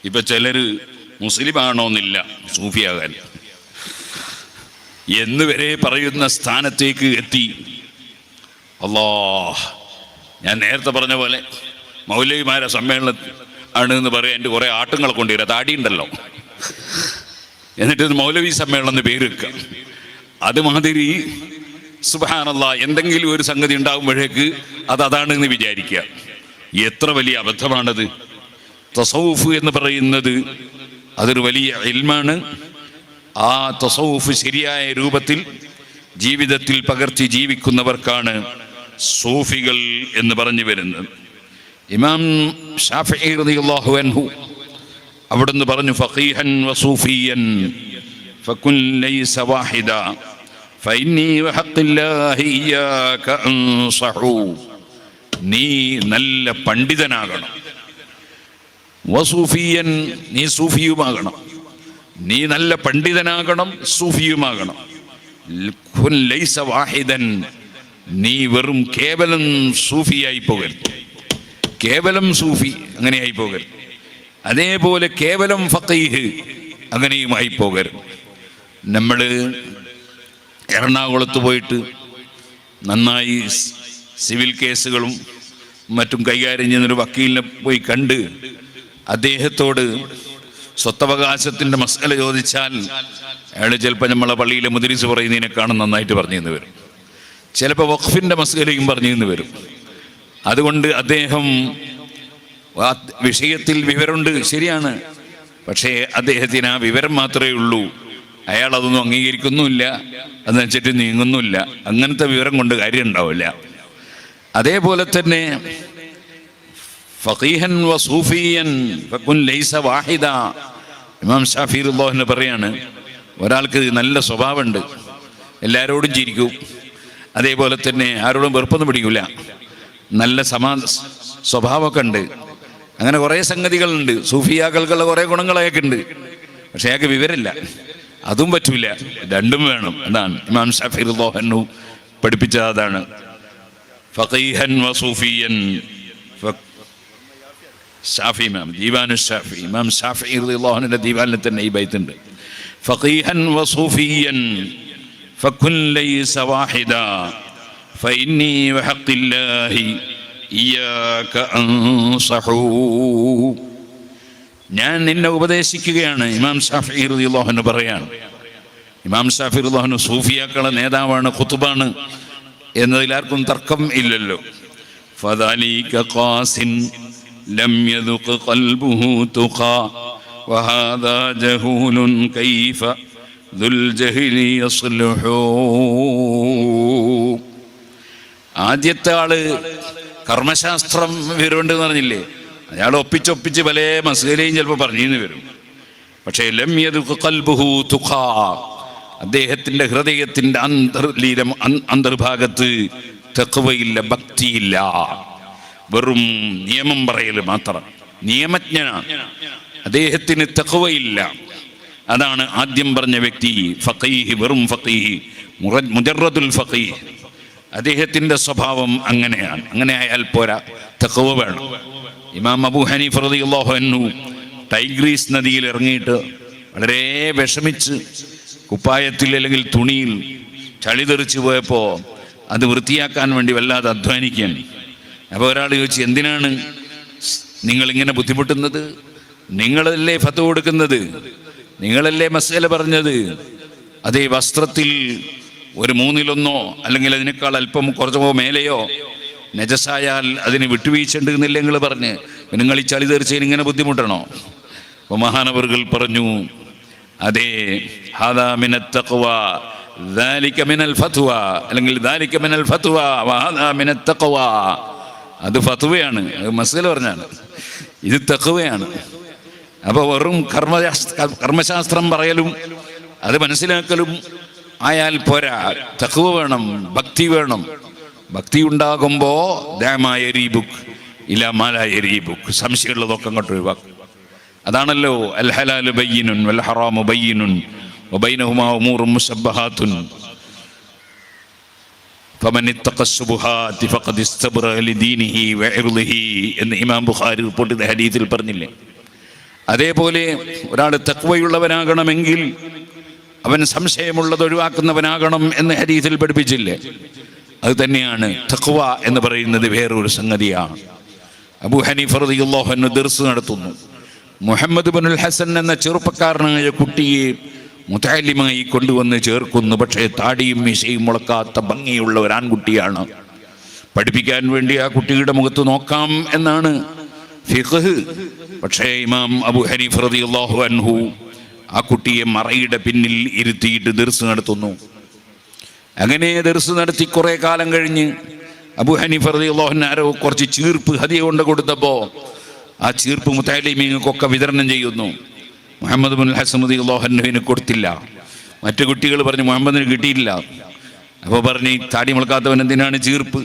ഇപ്പം ചിലർ മുസ്ലിമാണോന്നില്ല സൂഫിയാകാൻ എന്ന് വരെ പറയുന്ന സ്ഥാനത്തേക്ക് എത്തി. അല്ലാഹ്, ഞാൻ നേരത്തെ പറഞ്ഞ പോലെ മൗലവിമാരെ സമ്മേളനം ആണ് എന്ന് പറയാൻ എൻ്റെ കുറേ ആട്ടുങ്ങളെ കൊണ്ടുവരിക, താടിയുണ്ടല്ലോ, എന്നിട്ട് മൗലവി സമ്മേളനം എന്ന് പേര് വെക്കുക. അതുമാതിരി സുബ്ഹാനല്ലാഹ്, എന്തെങ്കിലും ഒരു സംഗതി ഉണ്ടാകുമ്പോഴേക്ക് അതാണെന്ന് വിചാരിക്കുക. എത്ര വലിയ അബദ്ധമാണത്. തസൗഫ് എന്ന് പറയുന്നത് അതൊരു വലിയ ഇൽമാണ്. ആ തസൗഫ് ശരിയായ രൂപത്തിൽ ജീവിതത്തിൽ പകർത്തി ജീവിക്കുന്നവർക്കാണ് സൂഫികൾ എന്ന് പറഞ്ഞു വരുന്നത്. ഇമാം ഷാഫിഈ റളിയല്ലാഹു അൻഹു അവിടുന്ന് പറഞ്ഞു, ഫഖീഹൻ വസൂഫിയൻ ഫകുൻ ലൈസ വാഹിദ ഫഇന്നി വഹഖില്ലാഹി ഇയ്യാക അൻസഹു. നീ നല്ല പണ്ഡിതനാകണം, വസൂഫിയൻ, നീ സൂഫിയുമാകണം. നീ നല്ല പണ്ഡിതനാകണം, സൂഫിയുമാകണം. കുൻ ലൈസ വാഹിദൻ, നീ വെറും കേവലം സൂഫിയായി പോകരുത്, കേവലം സൂഫി അങ്ങനെയായി പോകരുത്. അതേപോലെ കേവലം ഫഖീഹ് അങ്ങനെയുമായി പോകരുത്. നമ്മൾ എറണാകുളത്ത് പോയിട്ട് നന്നായി സിവിൽ കേസുകളും മറ്റും കൈകാര്യം ചെയ്യുന്നൊരു വക്കീലിനെ പോയി കണ്ട് അദ്ദേഹത്തോട് സ്വത്തവകാശത്തിൻ്റെ മസല ചോദിച്ചാൽ അയാൾ ചിലപ്പോൾ നമ്മളെ പള്ളിയിലെ മുദ്രിസ് പറയുന്നതിനേക്കാളും നന്നായിട്ട് പറഞ്ഞു തന്നു വരും. ചിലപ്പോൾ വഖഫിൻ്റെ മസലയും പറഞ്ഞു തന്നു വരും. അതുകൊണ്ട് അദ്ദേഹം ആ വിഷയത്തിൽ വിവരമുണ്ട്, ശരിയാണ്. പക്ഷേ അദ്ദേഹത്തിന് ആ വിവരം മാത്രമേ ഉള്ളൂ. അയാൾ അതൊന്നും അംഗീകരിക്കുന്നുമില്ല, അത് വെച്ചിട്ട് നീങ്ങുന്നുമില്ല. അങ്ങനത്തെ വിവരം കൊണ്ട് കാര്യം ഉണ്ടാവില്ല. അതേപോലെ തന്നെ ഫഖീഹൻ വസൂഫിയൻ ഫകുൻ ലൈസ വാഹിദ. ഇമാം ഷാഫിഈ റളിയല്ലാഹു പറയാണ്, ഒരാൾക്ക് നല്ല സ്വഭാവമുണ്ട്, എല്ലാവരോടും ചിരിക്കും, അതേപോലെ തന്നെ ആരോടും വെറുപ്പൊന്നും പിടിക്കില്ല, നല്ല സ്വഭാവമൊക്കെ ഉണ്ട്. അങ്ങനെ കുറേ സംഗതികളുണ്ട്. സൂഫിയാക്കൾക്കുള്ള കുറേ ഗുണങ്ങളൊക്കെ ഉണ്ട്. പക്ഷെ അയാൾക്ക് വിവരമില്ല, അതും പറ്റൂല. രണ്ടും വേണം. അതാണ് ഇമാം ഷാഫിഈ റളിയല്ലാഹു അൻഹു പഠിപ്പിച്ചത്. അതാണ് ഫഖീഹൻ വസൂഫിയൻ. ഷാഫി ഇമാം ദീവാനു ഷാഫി, ഇമാം ഷാഫിഈ റളിയല്ലാഹു അൻഹുവിന്റെ ദീവാനിൽ തന്നെ ഈ ബൈത്തുണ്ട്. ഫഖീഹൻ വസൂഫിയൻ ഫകുൻ ലൈസ വാഹിദ ഫഇന്നി വഹഖില്ലാഹി ഇയ്യാക അൻസഹു. ഞാൻ നിന്നെ ഉപദേശിക്കുകയാണ്. ഇമാം ഷാഫിഈ റളിയല്ലാഹു അൻഹു പറയാണ്. ഇമാം ഷാഫിഈ റളിയല്ലാഹു അൻഹു സൂഫിയാക്കളുടെ നേതാവാണ്, ഖുതുബാണ് എന്നതിൽ ആർക്കും തർക്കം ഇല്ലല്ലോ. ഫദാലിക ഖാസിൻ ലം യദുഖ് ഖൽബുഹു തുഖാ വഹാദാ ജഹൂലുൻ കൈഫ ദുൽ ജഹ്ലി യസ്ലുഹു. ആദ്യത്തെ ആള് കർമ്മശാസ്ത്രം വിവരമുണ്ടെന്ന് പറഞ്ഞില്ലേ, അയാൾ ഒപ്പിച്ചൊപ്പിച്ച് പല മസലയും ചിലപ്പോൾ പറഞ്ഞു വരും. പക്ഷേ ലം യദുഖ് ഖൽബുഹു തുഖാ, അദ്ദേഹത്തിൻ്റെ ഹൃദയത്തിൻ്റെ അന്തർഭാഗത്ത് തഖ്വയില്ല, ഭക്തിയില്ല, വെറും നിയമം പറയൽ മാത്രം, നിയമജ്ഞനാണ്. അദ്ദേഹത്തിന് തഖ്വയില്ല. അതാണ് ആദ്യം പറഞ്ഞ വ്യക്തി ഫഖീഹ്, വെറും ഫഖീഹ്, മുജറദുൽ ഫഖീഹ്. അദ്ദേഹത്തിൻ്റെ സ്വഭാവം അങ്ങനെയാണ്. അങ്ങനെ ആയാൽ പോരാ, തഖ്വ വേണം. ഇമാം അബൂ ഹനീഫ റളിയല്ലാഹു അൻഹു ടൈഗ്രീസ് നദിയിൽ ഇറങ്ങിയിട്ട് വളരെ വിഷമിച്ച് കുപ്പായത്തിൽ അല്ലെങ്കിൽ തുണിയിൽ ചളി തെറിച്ച് പോയപ്പോൾ അത് വൃത്തിയാക്കാൻ വേണ്ടി വല്ലാതെ അധ്വാനിക്കുകയാണ്. അപ്പോൾ ഒരാൾ ചോദിച്ചു, എന്തിനാണ് നിങ്ങളിങ്ങനെ ബുദ്ധിമുട്ടുന്നത്? നിങ്ങളല്ലേ ഫത്വ കൊടുക്കുന്നത്, നിങ്ങളല്ലേ മസല പറഞ്ഞത്. അതേ വസ്ത്രത്തിൽ ഒരു 1/3 അല്ലെങ്കിൽ അതിനേക്കാൾ അല്പം കുറച്ചോ മേലെയോ നജസായാൽ അതിന് വിട്ടുവീഴ്ച ഉണ്ടെന്നില്ല നിങ്ങൾ പറഞ്ഞ്, നിങ്ങൾ ഈ ചളി തെറിച്ചതിന് ഇങ്ങനെ ബുദ്ധിമുട്ടണോ? അപ്പോൾ മഹാനവറുകൾ പറഞ്ഞു, അതേ, ഹാദാ മിനത്ത് തഖ്വ ദാലിക മിനൽ ഫത്വ, അല്ലെങ്കിൽ ദാലിക മിനൽ ഫത്വ വഹാദാ മിനത്ത് തഖ്വ. അത് ഫത്വയാണ്, മസല പറഞ്ഞാണ്, ഇത് തഖ്വയാണ്. അപ്പോൾ വെറും കർമ്മശാസ്ത്രം പറയലും അത് മനസ്സിലാക്കലും ആയാൽ പോരാ, തഖ്വ വേണം, ഭക്തി വേണം. ഭക്തി ഉണ്ടാകുമ്പോൾ സംശയമുള്ളതൊക്കെ അങ്ങോട്ട് ഒഴിവാക്കും. അതാണല്ലോ അൽ ഹലാലു ബയ്യിനുൻ വൽ ഹറാമു ബയ്യിനുൻ വബൈനഹുമാ ഉമൂറുൻ മുശബ്ബഹാത്തുൻ ഫമൻ ഇത്തഖ ശുബ്ഹാത്തി ഫഖദ് ഇസ്തബ്റഅ ലിദീനിഹി വഇർളിഹി എന്ന് ഇമാം ബുഖാരി റിപ്പോർട്ട് ചെയ്ത ഹദീസിൽ പറഞ്ഞില്ലേ. അതേപോലെ ഒരാൾ തഖ്വയുള്ളവനാകണമെങ്കിൽ അവൻ സംശയമുള്ളത് ഒഴിവാക്കുന്നവനാകണം എന്ന് ഹദീസിൽ പഠിപ്പിച്ചില്ലേ? അത് തന്നെയാണ് തഖ്വ എന്ന് പറയുന്നത്. വേറൊരു സംഗതിയാണ്. അബൂ ഹനീഫ റളിയല്ലാഹു അൻഹു ദർസ് നടത്തുന്നു. മുഹമ്മദ് ബിനുൽ ഹസൻ എന്ന ചെറുപ്പക്കാരനായ കുട്ടിയെ മുതഅല്ലിമായി കൊണ്ടുവന്ന് ചേർക്കുന്നു. പക്ഷേ താടിയും മീശയും മുളക്കാത്ത ഭംഗിയുള്ള ഒരു ആൺകുട്ടിയാണ്. പഠിപ്പിക്കാൻ വേണ്ടി ആ കുട്ടിയുടെ മുഖത്ത് നോക്കാം എന്നാണ് ഫിഖ്ഹ്. പക്ഷേ ഇമാം അബൂ ഹനീഫ റളിയല്ലാഹു അൻഹു ആ കുട്ടിയെ മറയുടെ പിന്നിൽ ഇരുത്തിയിട്ട് ദർസ് നടത്തുന്നു. അങ്ങനെ ദർസ് നടത്തി കുറേ കാലം കഴിഞ്ഞ് അബൂ ഹനീഫ റളിയല്ലാഹു അൻഹു ആരോ കുറച്ച് ചീർപ്പ് ഹദിയ കൊണ്ട് കൊടുത്തപ്പോൾ ആ ചീർപ്പ് മുതഅല്ലിമീങ്ങൾക്കൊക്കെ വിതരണം ചെയ്യുന്നു. മുഹമ്മദ് ബിൻ ഹസൻ റളിയല്ലാഹു അൻഹുവിന് കൊടുത്തില്ല. മറ്റു കുട്ടികൾ പറഞ്ഞു മുഹമ്മദിന് കിട്ടിയില്ല. അപ്പോൾ പറഞ്ഞു താടി മുളക്കാത്തവൻ എന്തിനാണ് ചീർപ്പ്?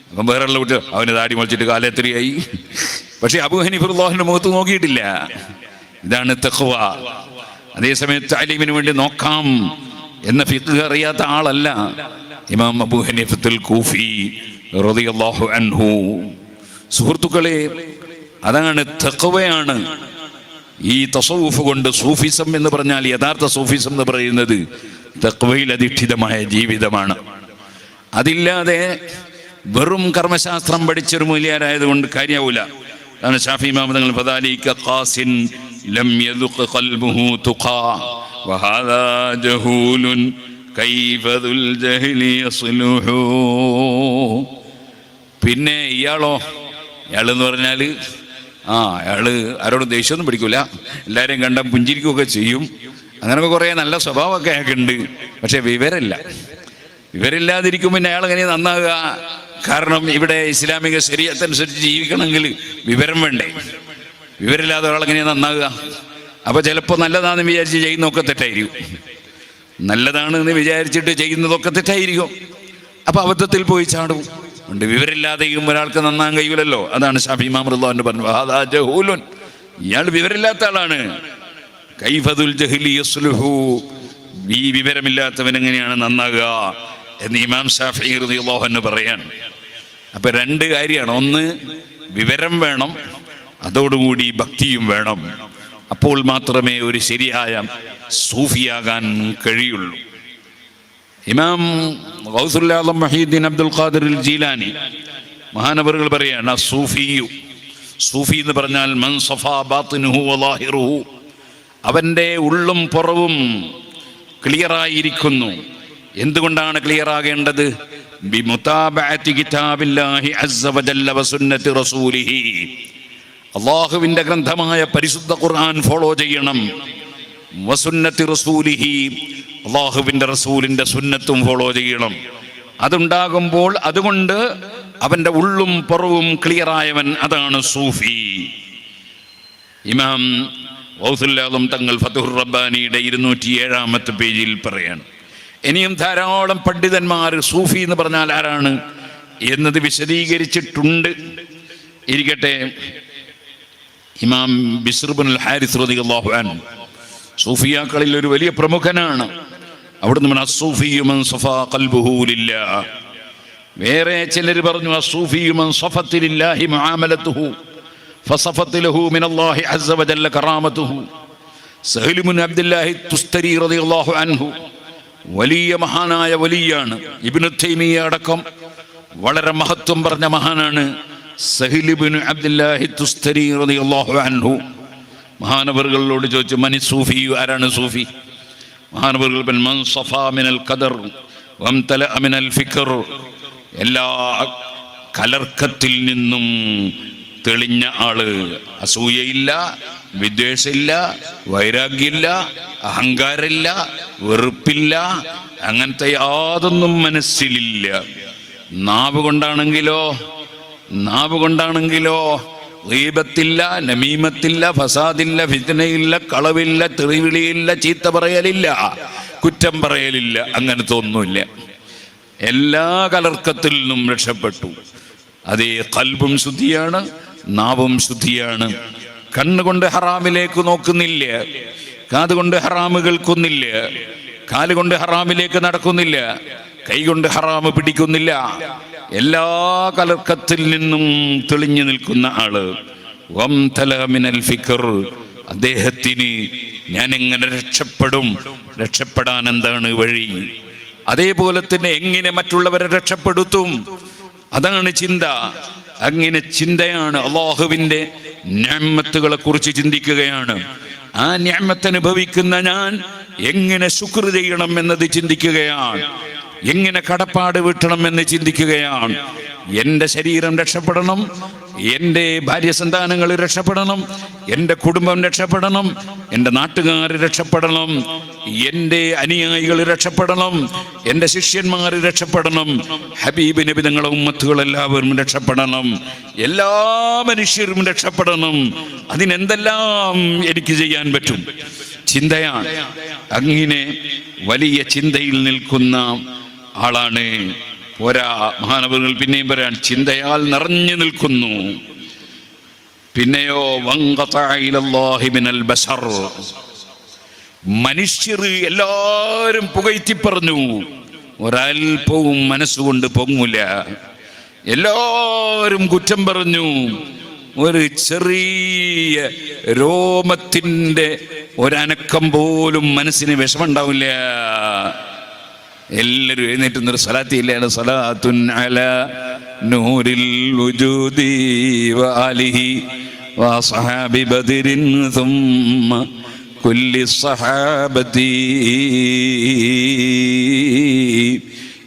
അപ്പം വേറെയുള്ള കുട്ടി അവന് താടി മുളച്ചിട്ട് കാലെത്രയായി. പക്ഷേ അബൂ ഹനീഫ റളിയല്ലാഹു അൻഹു മുഖത്ത് നോക്കിയിട്ടില്ല. ഇതാണ് തഖ്വ. അതേസമയത്ത് താലീമിന് വേണ്ടി നോക്കാം എന്ന ഫിഖ്ഹ് അറിയാത്ത ആളല്ല ഇമാം അബൂ ഹനീഫത്തുൽ കൂഫി റളിയല്ലാഹു അൻഹു. സുഹൃത്തുക്കളെ, അതാണ് തഖ്വയാണ്. ഈ തസവ്വുഫ് കൊണ്ട് സൂഫിസം എന്ന് പറഞ്ഞാൽ, യഥാർത്ഥ സൂഫിസം എന്ന് പറയുന്നത് തഖ്വയിൽ അധിഷ്ഠിതമായ ജീവിതമാണ്. അതില്ലാതെ വെറും കർമ്മശാസ്ത്രം പഠിച്ചൊരു മൂല്യരായതുകൊണ്ട് കാര്യമാവില്ല. അതാണ് ഷാഫി ഇമാം തങ്ങൾ ഫദാലിക ഖാസിൻ ലം യദുഖ് ഖൽബുഹു തുഖാ വഹാദാ ജഹൂലുൻ കൈഫ ദുൽ ജഹ്ലി യസ്ലുഹു. പിന്നെ ഇയാളെന്ന് പറഞ്ഞാൽ അയാള് ആരോടും ദേഷ്യമൊന്നും പിടിക്കൂല, എല്ലാവരെയും കണ്ടാൽ പുഞ്ചിരിക്കുകയൊക്കെ ചെയ്യും. അങ്ങനെയൊക്കെ കുറേ നല്ല സ്വഭാവമൊക്കെ അയാൾക്ക് ഉണ്ട്. പക്ഷെ വിവരമില്ലാതിരിക്കുമ്പോൾ പിന്നെ അയാൾ എങ്ങനെ നന്നാകുക? കാരണം ഇവിടെ ഇസ്ലാമിക ശരീഅത്തനുസരിച്ച് ജീവിക്കണമെങ്കിൽ വിവരം വേണ്ടേ? വിവരമില്ലാതെ ഒരാളെങ്ങനെ നന്നാകുക? അപ്പോൾ ചിലപ്പോൾ നല്ലതാണെന്ന് വിചാരിച്ച് ചെയ്യുന്നതൊക്കെ തെറ്റായിരിക്കും, നല്ലതാണെന്ന് വിചാരിച്ചിട്ട് ചെയ്യുന്നതൊക്കെ തെറ്റായിരിക്കും. അപ്പോൾ അബദ്ധത്തിൽ പോയി ചാടും. ഉണ്ട് വിവരമില്ലാതെയും ഒരാൾക്ക് നന്നാൻ കഴിയില്ലല്ലോ. അതാണ് ഷാഫി ഇമാം റളിയല്ലാഹു അൻഹു പറഞ്ഞു, ഹാദാ ജഹൂലുൻ, ഇയാൾ വിവരമില്ലാത്ത ആളാണ്. കൈഫദുൽ ജഹ്ലി യസ്ലുഹു, ഈ വിവരമില്ലാത്തവൻ എങ്ങനെയാണ് നന്നാകുക എന്ന് ഇമാം ഷാഫി റളിയല്ലാഹു അൻഹു പറയാൻ. അപ്പൊ രണ്ട് കാര്യമാണ്. ഒന്ന്, വിവരം വേണം, അതോടുകൂടി ഭക്തിയും വേണം. അപ്പോൾ മാത്രമേ ഒരു ശരിയായ സൂഫിയാകാൻ കഴിയുള്ളൂ. ഇമാം ഗൗസുൽ ആലം മുഹീദ്ദീൻ അബ്ദുൽ ഖാദിർ അൽ ജീലാനി മഹാനവറുകൾ പറയാണ്, സൂഫി എന്ന് പറഞ്ഞാൽ മൻ സഫാ ബാത്തിനുഹു വലാഹിറുഹു, അവൻ്റെ ഉള്ളും പുറവും ക്ലിയറായിരിക്കുന്നു. എന്തുകൊണ്ടാണ് ക്ലിയർ ആകേണ്ടത്? ബിമുതാബഅതി കിതാബില്ലാഹി അസ്സ വജല്ല വസുന്നതി റസൂലിഹി, അല്ലാഹുവിൻ്റെ ഗ്രന്ഥമായ പരിശുദ്ധ ഖുർആൻ ഫോളോ ചെയ്യണം. വസുന്നതി റസൂലിഹി, അല്ലാഹുവിൻ്റെ റസൂലിൻ്റെ സുന്നത്തും ഫോളോ ചെയ്യണം. അതുണ്ടാകുമ്പോൾ അതുകൊണ്ട് അവൻ്റെ ഉള്ളും പുറവും ക്ലിയറായവൻ, അതാണ് സൂഫി. ഇമാം ഗൗസുൽ ആലം തങ്ങൾ ഫതുഹുർ റബ്ബാനിയുടെ 207-ാമത്തെ പേജിൽ പറയാണ്. ഇനിയും ധാരാളം പണ്ഡിതന്മാർ സൂഫി എന്ന് പറഞ്ഞാൽ ആരാണ് എന്നത് വിശദീകരിച്ചിട്ടുണ്ട്. ഇരിക്കട്ടെ, ഇമാം ബിശ്ർ ഇബ്നുൽ ഹാരിസ് റളിയല്ലാഹു അൻഹു സൂഫിയാക്കളിൽ ഒരു വലിയ പ്രമുഖനാണ്. അവിടുന്ന് അസ്സൂഫിയു മൻ സഫാ ഖൽബുഹു ലില്ലാഹ്. വേറെ ചിലർ പറഞ്ഞു അസ്സൂഫിയു മൻ സഫത്ത് ലില്ലാഹി മുആമലതുഹു ഫസഫത്ത് ലഹു മിനല്ലാഹി അസ്സ വജല്ല കറാമതുഹു. സഹൽ ഇബ്നു അബ്ദുല്ലാഹി തുസ്തരി റളിയല്ലാഹു അൻഹു വലിയ മഹാനായ വലിയാണ്. ഇബ്നു തൈമിയ്യ അടക്കം വളരെ മഹത്വം പറഞ്ഞ മഹാനാണ് സഹൽ ഇബ്നു അബ്ദുല്ലാഹി തുസ്തരി റളിയല്ലാഹു അൻഹു. മഹാനവറുകളോട് ചോദിച്ചു, മനി സൂഫി, ആരാണ് സൂഫി? മഹാനവറുകൾ മൻ സഫാ മിനൽ ഖദർ വംതലഅ മിനൽ ഫിക്ർ, എല്ലാ കലർക്കത്തിൽ നിന്നും തെളിഞ്ഞ ആള്. അസൂയയില്ല, വിദ്വേഷമില്ല, വൈരാഗ്യമില്ല, അഹങ്കാരമില്ല, വെറുപ്പില്ല, അങ്ങനത്തെ യാതൊന്നും മനസ്സിലില്ല. നാവ് കൊണ്ടാണെങ്കിലോ ഗീബത്തില്ല, നമീമത്തില്ല, ഫസാദില്ല, ഫിത്നയില്ല, കളവില്ല, തെറിവിളിയില്ല, ചീത്ത പറയലില്ല, കുറ്റം പറയലില്ല, അങ്ങനത്തെ ഒന്നുമില്ല. എല്ലാ കലർക്കത്തിൽ നിന്നും രക്ഷപ്പെട്ടു. അതേ ഖൽബും ശുദ്ധിയാണ്, നാവും ശുദ്ധിയാണ്. കണ്ണുകൊണ്ട് ഹറാമിലേക്ക് നോക്കുന്നില്ല, കാതുകൊണ്ട് ഹറാമ് കേൾക്കുന്നില്ല, കാലുകൊണ്ട് ഹറാമിലേക്ക് നടക്കുന്നില്ല, കൈകൊണ്ട് ഹറാമ് പിടിക്കുന്നില്ല. എല്ലാ കലർക്കത്തിൽ നിന്നും തെളിഞ്ഞു നിൽക്കുന്ന ആള്. വംതല മിനൽ ഫിക്ർ, അദ്ദേഹത്തിന് ഞാൻ എങ്ങനെ രക്ഷപ്പെടും, രക്ഷപ്പെടാൻ എന്താണ് വഴി, അതേപോലെ തന്നെ എങ്ങനെ മറ്റുള്ളവരെ രക്ഷപ്പെടുത്തും, അതാണ് ചിന്ത. അങ്ങനെ ചിന്തയാണ്. അള്ളാഹുവിൻ്റെ നിഅമത്തുകളെ കുറിച്ച് ചിന്തിക്കുകയാണ്. ആ നിഅമത്ത് അനുഭവിക്കുന്ന ഞാൻ എങ്ങനെ ശുക്ർ ചെയ്യണം എന്നത് ചിന്തിക്കുകയാണ്. എങ്ങനെ കടപ്പാട് വീട്ടണം എന്ന് ചിന്തിക്കുകയാണ്. എൻ്റെ ശരീരം രക്ഷപ്പെടണം, എൻ്റെ ഭാര്യ സന്താനങ്ങൾ രക്ഷപ്പെടണം, എൻ്റെ കുടുംബം രക്ഷപ്പെടണം, എൻ്റെ നാട്ടുകാർ രക്ഷപ്പെടണം, എൻ്റെ അനുയായികൾ രക്ഷപ്പെടണം, എൻ്റെ ശിഷ്യന്മാർ രക്ഷപ്പെടണം, ഹബീബ് നബി തങ്ങളുടെ ഉമ്മത്തുകൾ എല്ലാവരും രക്ഷപ്പെടണം, എല്ലാ മനുഷ്യരും രക്ഷപ്പെടണം. അതിനെന്തെല്ലാം എനിക്ക് ചെയ്യാൻ പറ്റും? ചിന്തയാണ്. അങ്ങനെ വലിയ ചിന്തയിൽ നിൽക്കുന്ന ആളാണ്. പോരാ, മഹാനവറുകൾ പിന്നെയും പറയാൻ, ചിന്തയാൽ നിറഞ്ഞു നിൽക്കുന്നു. പിന്നെയോ മിനൽ ബശർ, മനുഷ്യർ എല്ലാവരും പുകഴ്ത്തി പറഞ്ഞു, ഒരൽപ്പവും മനസ്സുകൊണ്ട് പൊങ്ങൂല. എല്ലാവരും കുറ്റം പറഞ്ഞു. ഒരു ചെറിയ രോമത്തിൻ്റെ ഒരനക്കം പോലും മനസ്സിന് വിഷമുണ്ടാവില്ല. എല്ലാവരും എഴുന്നേറ്റുന്നൊരു സ്വലാത്തില്ലാണ്, സ്വലാത്തുൻ അലാ നൂരിൽ വുജൂദി വആലിഹി വഅസ്ഹാബി ബദരിൻ സുമ്മ കുല്ലി സ്വഹാബതി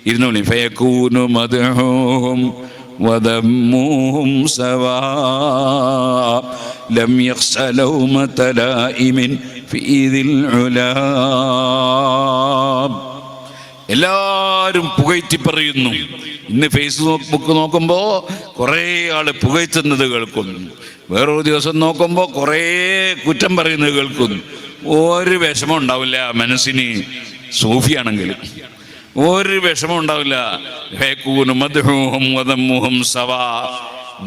ഇരുന്നോളി. ഫയകൂനു മദ്ഹൂഹും വദമ്മുഹും സവാ ലം യഖ്ശ ലൗമത ലായിമിൻ ഫീ ദിൽ ഉലാ. എല്ലാവരും പുകഴ്ത്തി പറയുന്നു. ഇന്ന് ഫേസ്ബുക്ക് നോക്കുമ്പോൾ കുറേ ആള് പുകഴ്ത്തുന്നത് കേൾക്കുന്നു, വേറൊരു ദിവസം നോക്കുമ്പോൾ കുറേ കുറ്റം പറയുന്നത് കേൾക്കുന്നു. ഒരു വിഷമം ഉണ്ടാവില്ല മനസ്സിന്. സൂഫിയാണെങ്കിൽ ഒരു വിഷമം ഉണ്ടാവില്ല.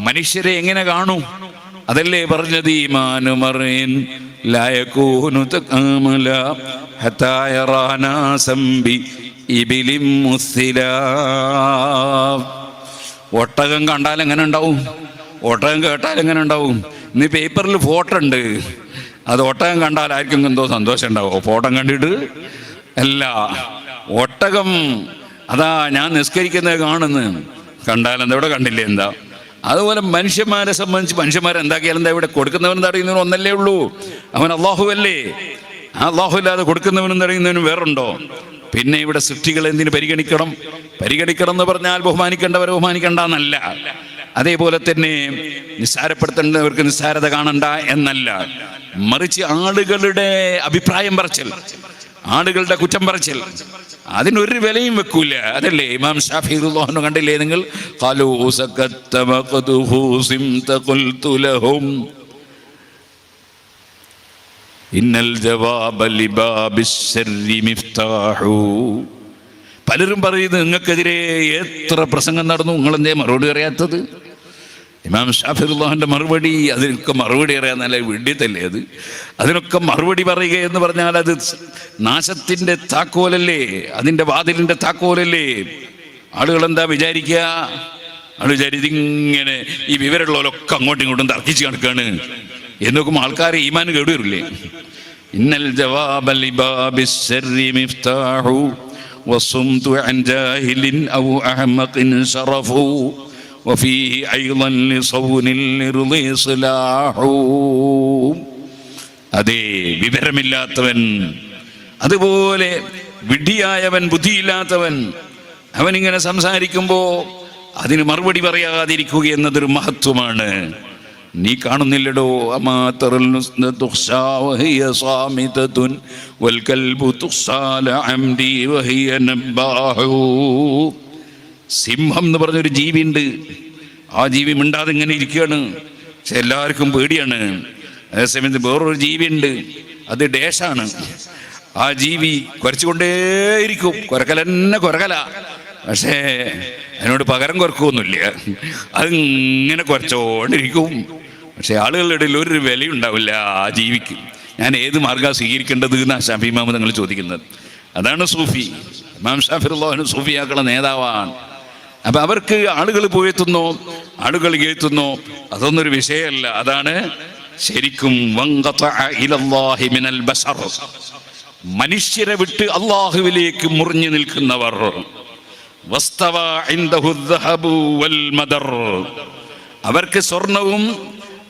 മനുഷ്യരെ എങ്ങനെ കാണും? അതല്ലേ പറഞ്ഞത്, ഈമാനു മറിൻ ലായകൂനു തകാമല ഹത്താ യറാനാ സംബി ഇബിലിം മുസ്തിലാ. ഒട്ടകം കണ്ടാൽ എങ്ങനെ ഉണ്ടാവും? ഒട്ടകം കേട്ടാൽ എങ്ങനെ ഉണ്ടാവും? ഇന്ന് പേപ്പറിൽ ഫോട്ടോ ഉണ്ട്. അത് ഒട്ടകം കണ്ടാൽ ആർക്കും എന്തോ സന്തോഷം ഉണ്ടാവോ? ഫോട്ടോ കണ്ടിട്ട് അല്ല. ഒട്ടകം അതാ ഞാൻ നിസ്കരിക്കുന്നത് കാണുന്നു, കണ്ടാൽ എന്താ, ഇവിടെ കണ്ടില്ലേ എന്താ? അതുപോലെ മനുഷ്യന്മാരെ സംബന്ധിച്ച് മനുഷ്യന്മാരെന്താക്കിയാലും എന്താ, ഇവിടെ കൊടുക്കുന്നവനും തടയുന്നവനും ഒന്നല്ലേ ഉള്ളൂ, അവൻ അള്ളാഹു അല്ലേ. ആ അള്ളാഹു ഇല്ലാതെ കൊടുക്കുന്നവനും തടയുന്നവനും വേറുണ്ടോ? പിന്നെ ഇവിടെ സൃഷ്ടികൾ എന്തിനു പരിഗണിക്കണം? പരിഗണിക്കണം എന്ന് പറഞ്ഞാൽ ബഹുമാനിക്കേണ്ടവരെ ബഹുമാനിക്കണ്ടെന്നല്ല. അതേപോലെ തന്നെ നിസ്സാരപ്പെടുത്തേണ്ടവർക്ക് നിസ്സാരത കാണണ്ട എന്നല്ല. മറിച്ച് ആളുകളുടെ അഭിപ്രായം പറച്ചൽ, ആളുകളുടെ കുറ്റം പറച്ചൽ, അതിനൊരു വിലയും വെക്കൂല. അതല്ലേ ഇമാം ഷാഫി റളിയല്ലാഹു അൻഹു കണ്ടില്ലേ നിങ്ങൾ? ഖാലൂ സകത്ത വഖദുഹു സിംത ഖുൽതു ലഹും ഇന്നൽ ജവാബ ലിബാബിസ് ശർരി മിഫ്താഹു. പലരും പറയുന്നത് നിങ്ങൾക്കെതിരെ എത്ര പ്രസംഗം നടന്നു, നിങ്ങളെന്തേ മറുപടി അറിയാത്തത്? ഇമാം ഷാഫി റളിയല്ലാഹുവിൻ്റെ മറുപടി, അതിനൊക്കെ മറുപടി അറിയാന്നല്ല, വിഡ്ഢിത്തല്ലേ അത്. അതിനൊക്കെ മറുപടി പറയുക എന്ന് പറഞ്ഞാൽ അത് നാശത്തിൻ്റെ താക്കോലല്ലേ, അതിൻ്റെ വാതിലിൻ്റെ താക്കോലല്ലേ. ആളുകൾ എന്താ വിചാരിക്കുക? ആൾ വിചാരിച്ചിങ്ങനെ ഈ വിവരമുള്ളവരൊക്കെ അങ്ങോട്ടും ഇങ്ങോട്ടും തർക്കിച്ച് കിടക്കുകയാണ് എന്ന് നോക്കുമ്പോൾ ആൾക്കാരെ ഈമാൻ കേടുവരില്ലേ? ഇന്നൽ ജവാബ ലിബാബിസ് ശർരി മിഫ്താഹു വസുംതു അൻ ജാഹിലിൻ ഔ അഹ്മഖിൻ ശറഫു വഫീഹി അയ്ളൻ ലിസൗനിൽ ഇർളി ഇസ്ലാഹു. അതേ, വിവരമില്ലാത്തവൻ, അതുപോലെ വിഡ്ഢിയായവൻ, ബുദ്ധിയില്ലാത്തവൻ, അവനിങ്ങനെ സംസാരിക്കുമ്പോൾ അതിന് മറുപടി പറയാതിരിക്കുക എന്നതൊരു മഹത്വമാണ്. നീ കാണുന്നില്ലടോ, സിംഹം എന്ന് പറഞ്ഞൊരു ജീവിയുണ്ട്. ആ ജീവി മിണ്ടാതെ ഇങ്ങനെ ഇരിക്കുകയാണ്, പക്ഷെ എല്ലാവർക്കും പേടിയാണ്. അതേസമയത്ത് വേറൊരു ജീവിയുണ്ട്, അത് ഡേഷാണ്. ആ ജീവി കുരച്ചുകൊണ്ടേയിരിക്കും, കുരക്കലെന്നെ കുരക്കല, പക്ഷേ അതിനോട് പകരം കുരക്കൊന്നുമില്ല, അതിങ്ങനെ കുരച്ചോണ്ടിരിക്കും. പക്ഷെ ആളുകളുടെ ഇടയിൽ ഒരു വിലയുണ്ടാവില്ല ആ ജീവിക്ക്. ഞാൻ ഏത് മാർഗ്ഗം സ്വീകരിക്കേണ്ടത് എന്നാണ് ഷാഫി ഇമാം തങ്ങൾ ചോദിക്കുന്നത്. അതാണ് സൂഫി. ഇമാം ഷാഫി റളിയല്ലാഹു അൻഹു സൂഫിയാക്കളുടെ നേതാവാണ്. അപ്പം അവർക്ക് ആളുകൾ പോയെത്തുന്നോ, ആളുകൾ കേൾത്തുന്നോ, അതൊന്നൊരു വിഷയമല്ല. അതാണ് ശരിക്കും വൻഖതഅ ഇലല്ലാഹി മിനൽ ബശർ, മനുഷ്യരെ വിട്ട് അല്ലാഹുവിലേക്ക് മുറിഞ്ഞു നിൽക്കുന്നവർ. വസ്തവ ഇൻദഹു الذهب والمدر, അവർക്ക് സ്വർണവും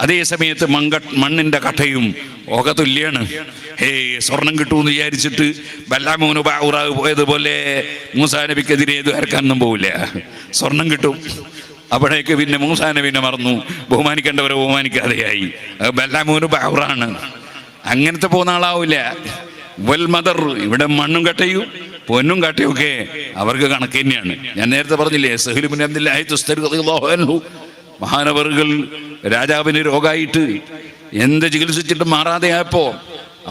അതേ സമയത്ത് മണ്ണിന്റെ കട്ടയും ഒക്കെ തുല്യാണ്. സ്വർണം കിട്ടുമെന്ന് വിചാരിച്ചിട്ട് ബല്ലാമൂന് ബഅൂറാവ് പോയതുപോലെ മൂസാ നബിക്കെതിരെ എതിർക്കാനൊന്നും പോവില്ല. സ്വർണം കിട്ടും, അവിടേക്ക് പിന്നെ മൂസാ നബിനെ മറന്നു, ബഹുമാനിക്കേണ്ടവരെ ബഹുമാനിക്കാതെയായി. ബല്ലാമൂന് ബഅൂറാണ്, അങ്ങനത്തെ പോകുന്ന ആളാവില്ല. വൽ മദർ, ഇവിടെ മണ്ണും കട്ടയും പൊന്നും കട്ടയും ഒക്കെ അവർക്ക് കണക്ക് തന്നെയാണ്. ഞാൻ നേരത്തെ പറഞ്ഞില്ലേ, സഹ്ൽ ഇബ്നു അബ്ദുല്ലാഹി തുസ്തരി റളിയല്ലാഹു അൻഹു, മഹാനവറുകൾ രാജാവിന് രോഗമായിട്ട് എന്ത് ചികിത്സിച്ചിട്ട് മാറാതെയായപ്പോ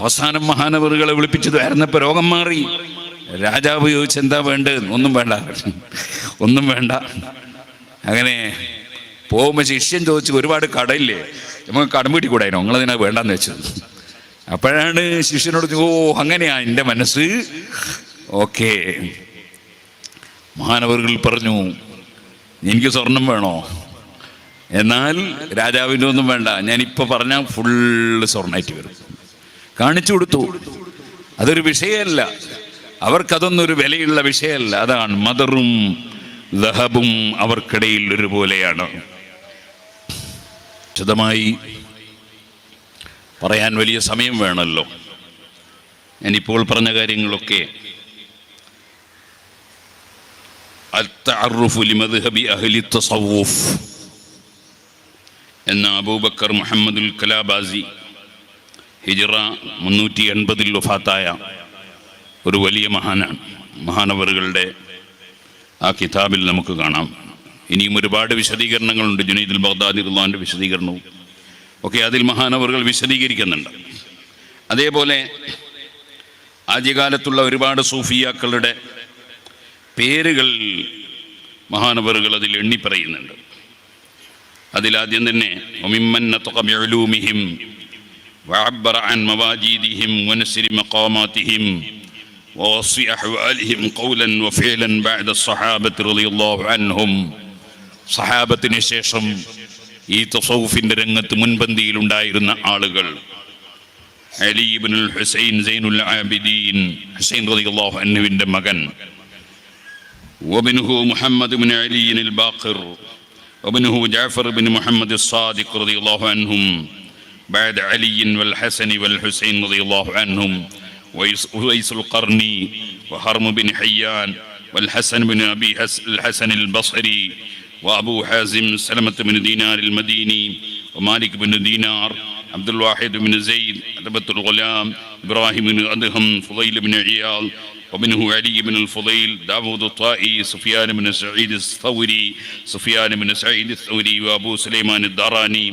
അവസാനം മഹാനവറുകളെ വിളിപ്പിച്ചത് ആയിരുന്നപ്പോ രോഗം മാറി. രാജാവ് ചോദിച്ചു, എന്താ വേണ്ടത്? ഒന്നും വേണ്ട, ഒന്നും വേണ്ട. അങ്ങനെ പോകുമ്പോ ശിഷ്യൻ ചോദിച്ചു, ഒരുപാട് കടയില്ലേ, നമുക്ക് കടം വീട്ടി കൂടായിനോ, നിങ്ങളതിനാ വേണ്ടെന്ന് വെച്ചത്. അപ്പോഴാണ് ശിഷ്യനോട്, ഓ അങ്ങനെയാ എൻ്റെ മനസ്സ്, ഓക്കെ. മഹാനവറുകൾ പറഞ്ഞു, എനിക്ക് സ്വർണം വേണോ? എന്നാൽ രാജാവിൻ്റെ ഒന്നും വേണ്ട, ഞാനിപ്പോൾ പറഞ്ഞാൽ ഫുള്ള് സ്വർണ്ണമായിട്ട് വരും. കാണിച്ചു കൊടുത്തു. അതൊരു വിഷയമല്ല, അവർക്കതൊന്നും ഒരു വിലയുള്ള വിഷയമല്ല. അതാണ് മദറും ദഹബും അവർക്കിടയിൽ ഒരുപോലെയാണ്. വിശദമായി പറയാൻ വലിയ സമയം വേണമല്ലോ. ഞാനിപ്പോൾ പറഞ്ഞ കാര്യങ്ങളൊക്കെ അത്തഅറുഫു ലിമദ്ഹബി അഹ്ലി തസവ്വുഫ് എന്ന അബൂബക്കർ മുഹമ്മദുൽ കലാബാസി ഹിജ്റ 380 വഫാത്തായ ഒരു വലിയ മഹാനാണ്. മഹാനവറുകളുടെ ആ കിതാബിൽ നമുക്ക് കാണാം. ഇനിയും ഒരുപാട് വിശദീകരണങ്ങളുണ്ട്. ജുനൈദുൽ ബഗ്ദാദി റളിയല്ലാഹുവിന്റെ വിശദീകരണവും ഒക്കെ അതിൽ മഹാനവറുകൾ വിശദീകരിക്കുന്നുണ്ട്. അതേപോലെ ആദ്യകാലത്തുള്ള ഒരുപാട് സൂഫിയാക്കളുടെ പേരുകൾ മഹാനവറുകൾ അതിൽ എണ്ണി പറയുന്നുണ്ട്. അതിലാദ്യം തന്നെ വമിമ്മൻ നതഖ ബിഉലൂമിഹിം വഅബ്ബറ അൻ മവാജീദിഹിം വനസ്രി മഖാമാതിഹിം വവസ്ഫി അഹ്വാലിഹിം ഖൗലൻ വഫിഅലൻ ബഅദ സ്വഹാബത്തി റളിയല്ലാഹു അൻഹും. സഹാബത്തിന് ശേഷം ഈ തസവ്വുഫിന്റെ രംഗത്ത് മുൻപന്തിയിലുണ്ടായിരുന്ന ആളുകൾ അലി ഇബ്നുൽ ഹുസൈൻ സൈനുൽ ആബിദീൻ, ഹുസൈൻ റളിയല്ലാഹു അൻഹുവിന്റെ മകൻ, വബ്നുഹു മുഹമ്മദ് ഇബ്നു അലി അൽ ബാഖിർ, وابنه جعفر بن محمد الصادق رضي الله عنهم بعد علي والحسن والحسين رضي الله عنهم، وويس القرني وهرم بن حيان والحسن بن أبي الحسن البصري وأبو حازم سلمة بن دينار المديني ومالك بن دينار عبد الواحد بن زيد عتبة الغلام إبراهيم بن أدهم فضيل بن عياض ومنه علي بن الفضيل داود الطائي سفيان بن سعيد الثوري سفيان بن سعيد الثوري وأبو سليمان الداراني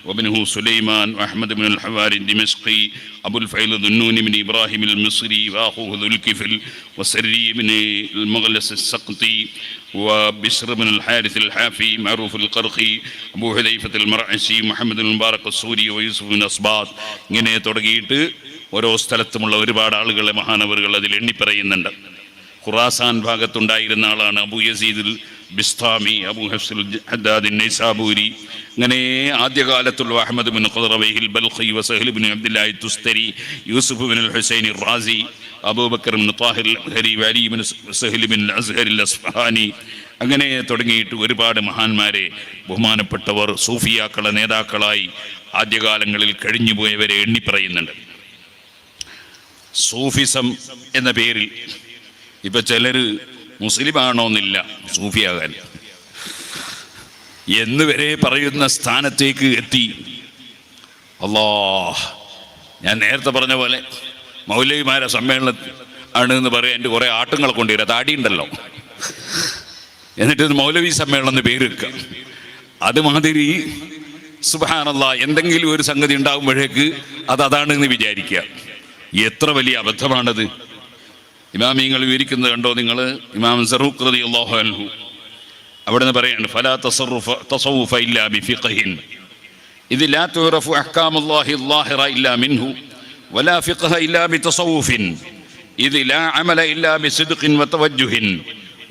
ومنه سليمان وأحمد بن الحواري الدمشقي أبو الفيل ذنون بن إبراهيم المصري وأخوه ذو الكفل وسري بن المغلس السقطي وبشر بن الحارث الحافي معروف القرخي أبو حذيفة المرعشي محمد المبارك السوري ويوسف بن أصباط. ഇങ്ങനെ തുടങ്ങിയിട്ട് ഓരോ സ്ഥലത്തുമുള്ള ഒരുപാട് ആളുകളെ മഹാനവറുകൾ അതിൽ എണ്ണിപ്പറയുന്നുണ്ട്. ഖുറാസാൻ ഭാഗത്തുണ്ടായിരുന്ന ആളാണ് അബൂ യസീദുൽ ബിസ്താമി, അബൂ ഹഫ്സുൽ ഹദ്ദാദ് നൈസാബൂരി. അങ്ങനെ ആദ്യകാലത്തുള്ള അഹ്മദ് ബിൻ ഖുറവൈഹിൽ ബൽഖി വസഹ്ൽ ബിൻ അബ്ദുല്ലാഹി തുസ്തരി, യൂസുഫ് ബിൻ ഹുസൈൻ റാസി, അബൂബക്കർ ബിൻ താഹിർ അൽ-അസ്ഹരി, അലി ബിൻ സഹ്ൽ ബിൻ അസ്ഹരി അൽ-അസ്ഫഹാനി. അങ്ങനെ തുടങ്ങിയിട്ട് ഒരുപാട് മഹാന്മാരെ, ബഹുമാനപ്പെട്ടവർ, സൂഫിയാക്കളെ നേതാക്കളായി ആദ്യകാലങ്ങളിൽ കഴിഞ്ഞുപോയവരെ എണ്ണിപ്പറയുന്നുണ്ട്. സൂഫിസം എന്ന പേരിൽ ഇപ്പൊ ചിലര് മുസ്ലിമാണോന്നില്ല സൂഫിയാകാൻ എന്നുവരെ പറയുന്ന സ്ഥാനത്തേക്ക് എത്തി. അല്ലാഹ്, ഞാൻ നേരത്തെ പറഞ്ഞ പോലെ മൗലവിമാരെ സമ്മേളനം ആണ് എന്ന് പറയാൻ എൻ്റെ കുറേ ആട്ടുങ്ങളെ കൊണ്ടുവരിക, താടിയുണ്ടല്ലോ, എന്നിട്ട് മൗലവി സമ്മേളനം എന്ന് പേര് വെക്കുക. അതുമാതിരി സുബ്ഹാനല്ലാഹ്, എന്തെങ്കിലും ഒരു സംഗതി ഉണ്ടാകുമ്പോഴേക്ക് അതാണെന്ന് വിചാരിക്കുക. എത്ര വലിയ അബദ്ധമാണത്. ഇമാമിങ്ങൾ വിവരിക്കുന്നത് കണ്ടോ നിങ്ങൾ? ഇമാം സറൂഖ് റളിയല്ലാഹു അൻഹു അവിടെ നിന്ന് പറയാണ്, ഫലാ തസവ്വുഫ ഇല്ലാ ബിഫിഖ്ഹിൻ ഇദ് ലാ തുറഫു അഹ്കാമുല്ലാഹി ളാഹിറ ഇല്ലാ മിൻഹു വലാ ഫിഖ്ഹ ഇല്ലാ ബിതസവ്വുഫിൻ ഇദ് ലാ അമല ഇല്ലാ ബിസിദ്ഖിൻ വതവജ്ജുഹിൻ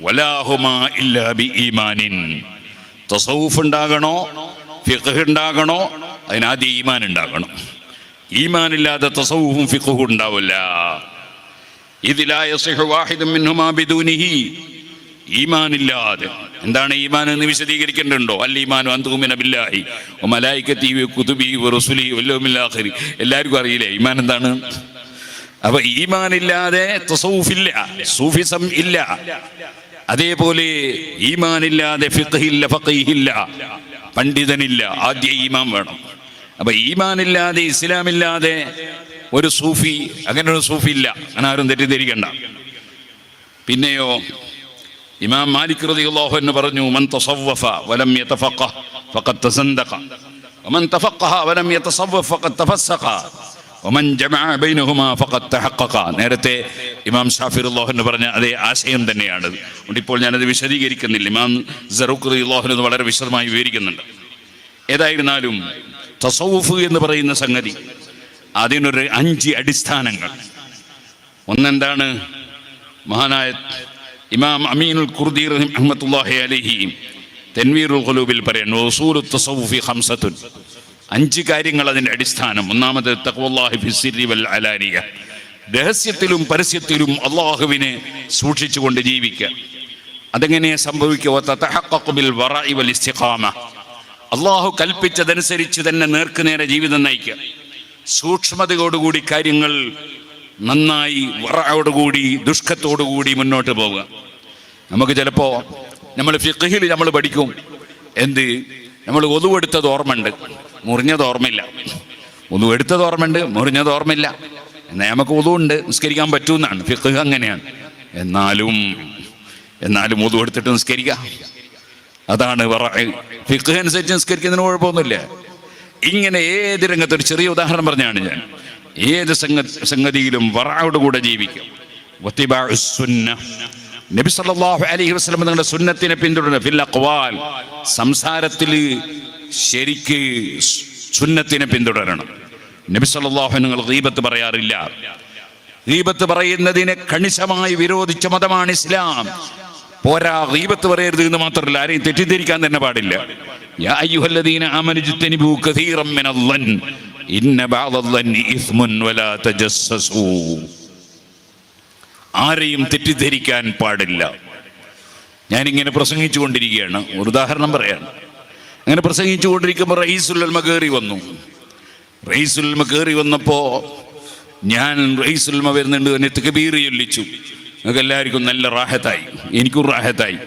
വലാ ഹുമാ ഇല്ലാ ബിഈമാനിൻ. തസവ്വുഫ് ഉണ്ടാകണോ, ഫിഖ് ഉണ്ടാകണോ, അതിനാദ്യം ഈമാൻ ഉണ്ടാകണം. ഈമാനില്ലാതെ തസവ്വുഫും ഫിഖ്ഹും ഉണ്ടാവില്ല. ഇദ് ലാ യസിഹു വാഹിദുൻ മിൻഹുമാ ബിദൂനിഹി. ഈമാനില്ലാതെ എന്താണ് ഈമാൻ എന്ന് വിശദീകരിക്കേണ്ടതുണ്ടോ? അൽ ഈമാനു അൻ തുഅ്മിന ബില്ലാഹി വ മലായികതിഹി വ കുതുബിഹി വ റസുലിഹി വൽ യൗമിൽ ആഖിർ. എല്ലാവർക്കും അറിയില്ലേ ഈമാൻ എന്താണ്? അപ്പൊ ഈമാനില്ലാതെ തസവ്വുഫില്ല, സൂഫിസം ഇല്ല. അതേപോലെ ഈമാനില്ലാതെ ഫിഖ്ഹില്ല, ഫഖീഹില്ല, പണ്ഡിതനില്ല. ആദ്യം ഈമാൻ വേണം. അപ്പൊ ഈമാനില്ലാതെ ഇസ്ലാമില്ലാതെ ഒരു സൂഫി, അങ്ങനെ ഒരു സൂഫി ഇല്ല. അങ്ങനെ ആരും തെറ്റിദ്ധരിക്കണ്ട. പിന്നെയോ ഇമാം മാലിക് റളിയല്ലാഹു അൻഹു പറഞ്ഞു, മൻ തസവ്വഫ വലം യതഫഖഹ് ഫഖദ് തസന്ദഖ വമൻ തഫഖഹ വലം യതസവ്വഫ് ഫഖദ് തഫസ്സഖ വമൻ ജമഅ ബൈനഹുമാ ഫഖദ് തഹഖഖ. നേരത്തെ ഇമാം ഷാഫി റളിയല്ലാഹു അൻഹു പറഞ്ഞ അതേ ആശയം തന്നെയാണ്. അതുകൊണ്ട് ഇപ്പോൾ ഞാനത് വിശദീകരിക്കുന്നില്ല. ഇമാം സറൂഖ് റളിയല്ലാഹു അൻഹു വളരെ വിശദമായി വിവരിക്കുന്നുണ്ട്. ഏതായിരുന്നാലും തസവ്വുഫ് എന്ന് പറയുന്ന സംഗതി, അതിനൊരു 5 അടിസ്ഥാനങ്ങൾ. ഒന്നെന്താണ്? മഹാനായ ഇമാം അമീനുൽ ഖുർദി റഹ്മത്തുള്ളാഹി അലൈഹി തൻവീറുൽ ഖുലൂബിൽ പറയുന്നു, ഉസൂലുത് തസവ്വുഫി 5. 5 കാര്യങ്ങൾ അതിൻ്റെ അടിസ്ഥാനം. ഒന്നാമത് തഖ്വല്ലാഹി ഫിസ്സിരി വൽ അലാനിയ. രഹസ്യത്തിലും പരസ്യത്തിലും അള്ളാഹുവിനെ സൂക്ഷിച്ചുകൊണ്ട് ജീവിക്കുക. അതെങ്ങനെ സംഭവിക്കുക? തതഹഖഖു ബിൽ വറഇ വൽ ഇസ്തിഖാമ. അള്ളാഹു കൽപ്പിച്ചതനുസരിച്ച് തന്നെ നേർക്കുനേരെ ജീവിതം നയിക്കുക. സൂക്ഷ്മതയോടുകൂടി കാര്യങ്ങൾ നന്നായി വറയോടുകൂടി ദുഷ്കത്തോടുകൂടി മുന്നോട്ട് പോവുക. നമുക്ക് ചിലപ്പോൾ നമ്മൾ ഫിഖ്ഹിൽ നമ്മൾ പഠിക്കും, എന്ത് നമ്മൾ ഒതു എടുത്തത് ഓർമ്മയുണ്ട്, മുറിഞ്ഞത് ഓർമ്മയില്ല. ഒതു എടുത്തത് ഓർമ്മയുണ്ട്, മുറിഞ്ഞത് ഓർമ്മയില്ല. എന്നാൽ നമുക്ക് ഒതു ഉണ്ട്, നിസ്കരിക്കാൻ പറ്റുമെന്നാണ് ഫിഖ്. അങ്ങനെയാണ്. എന്നാലും ഒതു എടുത്തിട്ട് നിസ്കരിക്കുക, അതാണ് ഫിഖ് അനുസരിച്ച് നിസ്കരിക്കുന്നതിന് കുഴപ്പമൊന്നുമില്ല. ഇങ്ങനെ ഏത് രംഗത്തൊരു ചെറിയ ഉദാഹരണം പറഞ്ഞാണ് ഞാൻ. ഏത് സംഗതിയിലും വറയോടുകൂടെ ജീവിക്കും. നബി സല്ലല്ലാഹു അലൈഹി വസല്ലം നിങ്ങളുടെ സുന്നത്തിനെ പിന്തുടരുക. ഫിൽ അഖ്വാൽ, സംസാരത്തിൽ ശരിക്ക് സുന്നത്തിനെ പിന്തുടരണം. നബി സല്ലല്ലാഹു അലൈഹി നിങ്ങൾ ഗീബത്ത് പറയാറില്ല. ഗീബത്ത് പറയുന്നതിനെ കണിശമായി വിരോധിച്ച മതമാണ് ഇസ്ലാം. പോരാ, ഗീബത്ത് പറയരുത് എന്ന് മാത്രമല്ല, ആരെയും തെറ്റിദ്ധരിക്കാൻ തന്നെ പാടില്ല. യാ അയ്യുഹല്ലദീന ആമനു ഇജ്തനിബൂ കസീറൻ മിനൽ-ളൻ ഇന്ന ബഅദൽ-ളന്നി ഇസ്മുൻ വലാ തജസ്സസൂ. ആരെയും തെറ്റിദ്ധരിക്കാൻ പാടില്ല. ഞാനിങ്ങനെ പ്രസംഗിച്ചു കൊണ്ടിരിക്കുകയാണ്, ഒരു ഉദാഹരണം പറയാൻ. അങ്ങനെ പ്രസംഗിച്ചു കൊണ്ടിരിക്കുമ്പോൾ റഈസുൽ ഉലമ കയറി വന്നു. റഈസുൽ ഉലമ കയറി വന്നപ്പോൾ ഞാൻ റഈസുൽ ഉലമ വരുന്നുണ്ട് എന്നെ തക്ബീർ ചൊല്ലിച്ചു. നിങ്ങൾക്ക് എല്ലാവർക്കും നല്ല റാഹത്തായി, എനിക്കും റാഹത്തായി.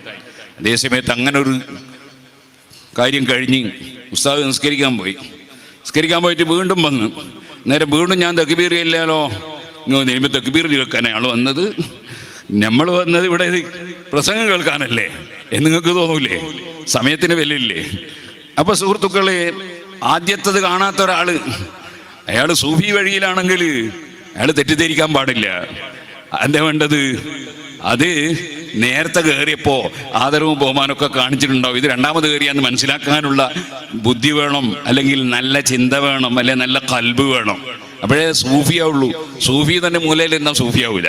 അതേസമയത്ത് അങ്ങനെ ഒരു കാര്യം കഴിഞ്ഞ് ഉസ്താദ് നിസ്കരിക്കാൻ പോയിട്ട് വീണ്ടും വന്ന്, നേരെ വീണ്ടും ഞാൻ തക്ബീർ ഇല്ലാലോ, നിങ്ങൾ തക്ബീർ കേൾക്കാൻ ആൾ വന്നത്, നമ്മൾ വന്നത് ഇവിടെ പ്രസംഗം കേൾക്കാനല്ലേ എന്ന് നിങ്ങൾക്ക് തോന്നൂലേ? സമയത്തിന് വിലയില്ലേ? അപ്പൊ സുഹൃത്തുക്കളെ, ആദ്യത്തത് കാണാത്ത ഒരാള്, അയാൾ സൂഫി വഴിയിലാണെങ്കിൽ അയാൾ തെറ്റിദ്ധരിക്കാൻ പാടില്ല. എന്താ വേണ്ടത്? അത് നേരത്തെ കയറിയപ്പോ ആദരവും ബഹുമാനമൊക്കെ കാണിച്ചിട്ടുണ്ടാവും. ഇത് രണ്ടാമത് കയറിയാന്ന് മനസ്സിലാക്കാനുള്ള ബുദ്ധി വേണം, അല്ലെങ്കിൽ നല്ല ചിന്ത വേണം, അല്ലെങ്കിൽ നല്ല ഖൽബ് വേണം. അപ്പോഴേ സൂഫിയാവുള്ളൂ. സൂഫി തന്നെ മൂലയിൽ എന്നാ സൂഫിയാവൂല.